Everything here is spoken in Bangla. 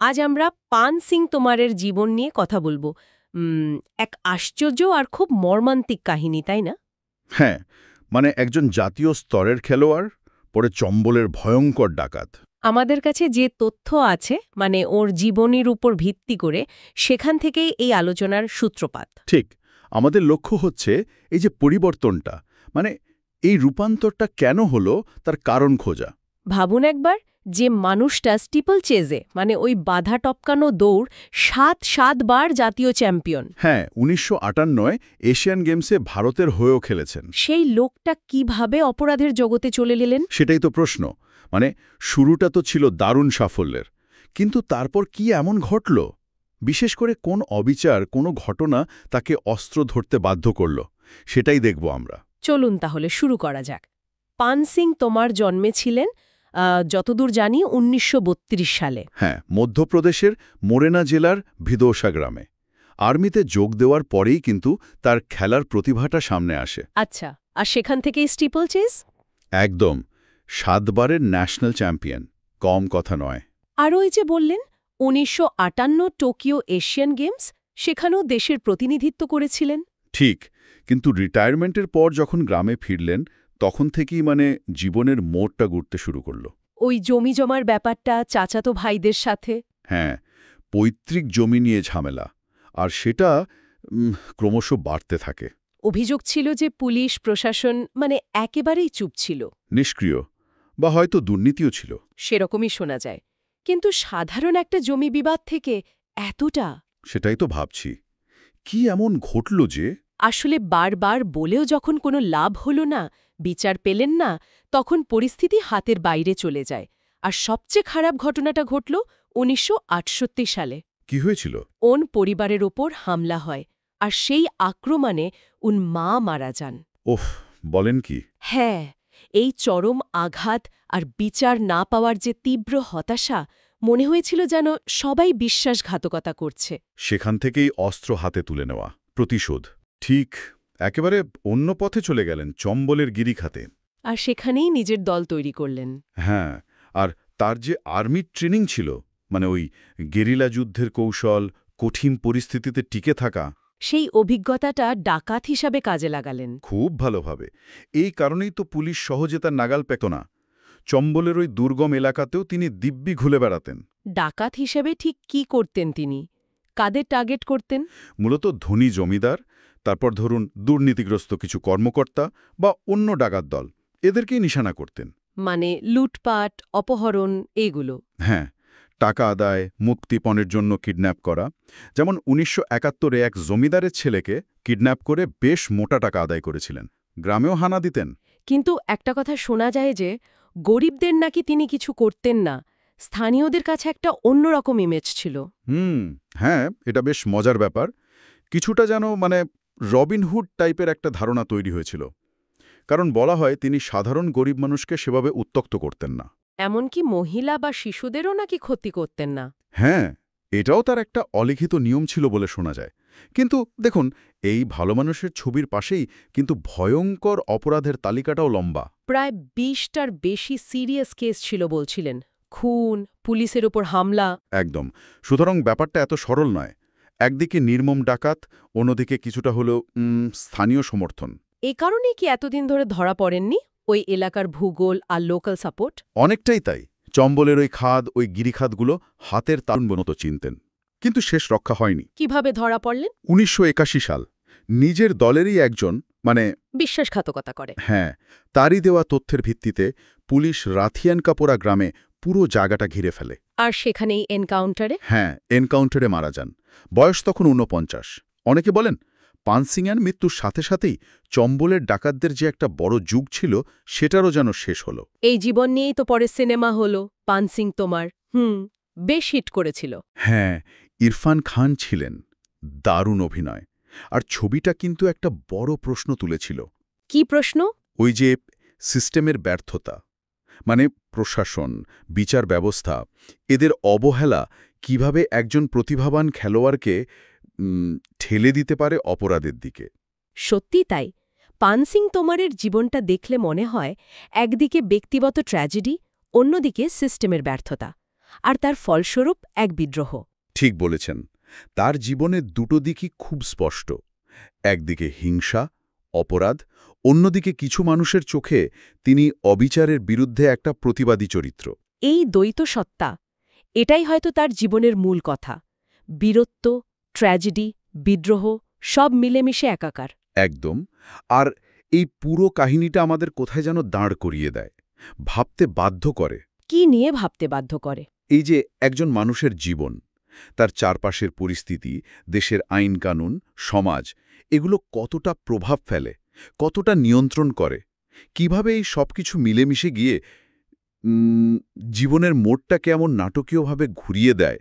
আজ আমরা পান সিং তোমারের জীবন নিয়ে কথা বলবো। এক আশ্চর্য আর খুব মর্মান্তিক কাহিনী, তাই না? হ্যাঁ, মানে একজন জাতীয় স্তরের খেলোয়াড়, পরে চম্বলের ভয়ঙ্কর ডাকাত। আমাদের কাছে যে তথ্য আছে, মানে ওর জীবনীর উপর ভিত্তি করে, সেখান থেকেই এই আলোচনার সূত্রপাত। ঠিক, আমাদের লক্ষ্য হচ্ছে এই যে পরিবর্তনটা, মানে এই রূপান্তরটা কেন হলো তার কারণ খোঁজা। ভাবুন একবার, যে মানুষটা স্টিপল চেজে, মানে ওই বাধা টপকানো দৌড়, ৭ বার জাতীয় চ্যাম্পিয়ন, হ্যাঁ, ১৯৫৮ এশিয়ান গেমসে ভারতের হয়েও খেলেছেন। সেই লোকটা কিভাবে অপরাধের জগতে চলে এলেন? সেটাই তো প্রশ্ন। মানে শুরুটা তো ছিল দারুণ সাফল্যের, কিন্তু তারপর কি এমন ঘটল? বিশেষ করে কোন অবিচার, কোনো ঘটনা তাকে অস্ত্র ধরতে বাধ্য করল, সেটাই দেখব আমরা। চলুন তাহলে শুরু করা যাক। পান সিং তোমার জন্মেছিলেন যতদূর জানি ১৯৩২ সালে। হ্যাঁ, মধ্যপ্রদেশের মোরেনা জেলার ভিদৌসা গ্রামে। আর্মিতে যোগ দেওয়ার পরেই কিন্তু তার খেলার প্রতিভাটা সামনে আসে। আচ্ছা, আর সেখান থেকেই স্টিপল চেজ? একদম, ৭ বারের ন্যাশনাল চ্যাম্পিয়ন, কম কথা নয়। আর ওই যে বললেন ১৯৫৮ টোকিও এশিয়ান গেমস, সেখানেও দেশের প্রতিনিধিত্ব করেছিলেন। ঠিক, কিন্তু রিটায়ারমেন্টের পর যখন গ্রামে ফিরলেন, তখন থেকেই জীবনের মোড়টা ঘুরতে শুরু করল। ওই জমি জমার ব্যাপারটা, চাচাতো ভাইদের সাথে। হ্যাঁ, পৈতৃক জমি নিয়ে ঝামেলা, আর সেটা ক্রমশ বাড়তে থাকে। অভিযোগ ছিল যে পুলিশ প্রশাসন একেবারেই চুপ ছিল, নিষ্ক্রিয়, বা হয়তো দুর্নীতিও ছিল। সেরকমই শোনা যায়। কিন্তু সাধারণ একটা জমি বিবাদ থেকে এতটা? সেটাই তো ভাবছি, কি এমন ঘটল যে? আসলে বারবার বলেও যখন কোনো লাভ হলো না, বিচার পেলেন না, তখন পরিস্থিতি হাতের বাইরে চলে যায়। আর সবচেয়ে খারাপ ঘটনাটা ঘটল ১৯৬৮ সালে। কি হয়েছিল? ওন পরিবারের ওপর হামলা হয়, আর সেই আক্রমণে উন মা মারা যান। ওহ, বলেন কি? হ্যাঁ, এই চরম আঘাত আর বিচার না পাওয়ার যে তীব্র হতাশা, মনে হয়েছিল যেন সবাই বিশ্বাসঘাতকতা করছে। সেখান থেকেই অস্ত্র হাতে তুলে নেওয়া, প্রতিশোধ। ঠিক, একেবারে অন্য পথে চলে গেলেন, চম্বলের গিরিখাতে। আর সেখানেই নিজের দল তৈরি করলেন। হ্যাঁ, আর তার যে আর্মির ট্রেনিং ছিল, ওই গেরিলা যুদ্ধের কৌশল, কঠিন পরিস্থিতিতে টিকে থাকা, সেই অভিজ্ঞতাটা ডাকাত হিসাবে কাজে লাগালেন। খুব ভালোভাবে। এই কারণেই তো পুলিশ সহজে তার নাগাল পেত না। চম্বলের ওই দুর্গম এলাকাতেও তিনি দিব্যি ঘুরে বেড়াতেন। ডাকাত হিসেবে ঠিক কি করতেন তিনি? কাদের টার্গেট করতেন? মূলত ধনী জমিদার, তারপর ধরুন দুর্নীতিগ্রস্ত কিছু কর্মকর্তা বা অন্য ডাকাত দল, এদেরকেই নিশানা করতেন। মানে লুটপাট, অপহরণ, এগুলো? হ্যাঁ, টাকা আদায়, মুক্তিপণের জন্য কিডন্যাপ করা। যেমন ১৯৭১-এ এক জমিদারের ছেলেকে কিডন্যাপ করে বেশ মোটা টাকা আদায় করেছিলেন। গ্রামেও হানা দিতেন। কিন্তু একটা কথা শোনা যায় যে গরিবদের নাকি তিনি কিছু করতেন না। স্থানীয়দের কাছে একটা অন্যরকম ইমেজ ছিল। হ্যাঁ, এটা বেশ মজার ব্যাপার। কিছুটা যেন রবিনহুড টাইপের একটা ধারণা তৈরি হয়েছিল। কারণ বলা হয় তিনি সাধারণ গরিব মানুষকে সেভাবে উত্ত্যক্ত করতেন না। এমনকি মহিলা বা শিশুদেরও নাকি ক্ষতি করতেন না। হ্যাঁ, এটাও তার একটা অলিখিত নিয়ম ছিল বলে শোনা যায়। কিন্তু দেখুন, এই ভালো মানুষের ছবির পাশেই কিন্তু ভয়ঙ্কর অপরাধের তালিকাটাও লম্বা। প্রায় ২০টার বেশি সিরিয়াস কেস ছিল বলছিলেন। খুন, পুলিশের ওপর হামলা। একদম। সুতরাং ব্যাপারটা এত সরল নয়। একদিকে নির্মম ডাকাত, অন্যদিকে কিছুটা হলেও স্থানীয় সমর্থন। এ কারণেই কি এতদিন ধরে ধরা পড়েননি? ওই এলাকার ভূগোল আর লোকাল সাপোর্ট? অনেকটাই তাই। চম্বলের ওই খাদ, ওই গিরিখাতগুলো হাতের তালুর মতো চিনতেন। কিন্তু শেষ রক্ষা হয়নি। কিভাবে ধরা পড়লেন? ১৯৮১ সাল, নিজের দলেরই একজন বিশ্বাসঘাতকতা করে। হ্যাঁ, তারই দেওয়া তথ্যের ভিত্তিতে পুলিশ রাথিয়ানকাপোরা গ্রামে পুরো জায়গাটা ঘিরে ফেলে। আর সেখানেই এনকাউন্টারে? হ্যাঁ, এনকাউন্টারে মারা যান। বয়স তখন ৪৯। অনেকে বলেন পানসিংয়ের মৃত্যুর সাথে সাথেই চম্বলের ডাকাতদের যে একটা বড় যুগ ছিল, সেটারও যেন শেষ হলো। এই জীবন নিয়েই তো পরে সিনেমা হলো পান সিং তোমার। বেশ হিট করেছিল। হ্যাঁ, ইরফান খান ছিলেন। দারুণ অভিনয়। আর ছবিটা কিন্তু একটা বড় প্রশ্ন তুলেছিল। কি প্রশ্ন? ওই যে সিস্টেমের ব্যর্থতা, প্রশাসন, বিচার ব্যবস্থা, এদের অবহেলা কিভাবে একজন প্রতিভাবান খেলোয়াড়কে ঠেলে দিতে পারে অপরাধের দিকে। সত্যি তাই। পান সিং তোমারের জীবনটা দেখলে মনে হয় একদিকে ব্যক্তিগত ট্র্যাজেডি, অন্যদিকে সিস্টেমের ব্যর্থতা। আর তার ফলস্বরূপ এক বিদ্রোহ। ঠিক বলেছেন। তার জীবনের দুটো দিকই খুব স্পষ্ট। একদিকে হিংসা, অপরাধ, অন্যদিকে কিছু মানুষের চোখে তিনি অবিচারের বিরুদ্ধে একটা প্রতিবাদী চরিত্র। এই দ্বৈত সত্তা, এটাই হয়তো তার জীবনের মূল কথা। বীরত্ব, ট্র্যাজেডি, বিদ্রোহ সব মিলেমিশে একাকার। একদম। আর এই পুরো কাহিনীটা আমাদের কোথায় যেন দাঁড় করিয়ে দেয়, ভাবতে বাধ্য করে। কি নিয়ে ভাবতে বাধ্য করে? এই যে একজন মানুষের জীবন, তার চারপাশের পরিস্থিতি, দেশের আইনকানুন, সমাজ, এগুলো কতটা প্রভাব ফেলে, কতটা নিয়ন্ত্রণ করে, কিভাবে এই সব কিছু মিলেমিশে গিয়ে জীবনের মোড়টাকে এমন নাটকীয়ভাবে ঘুরিয়ে দেয়।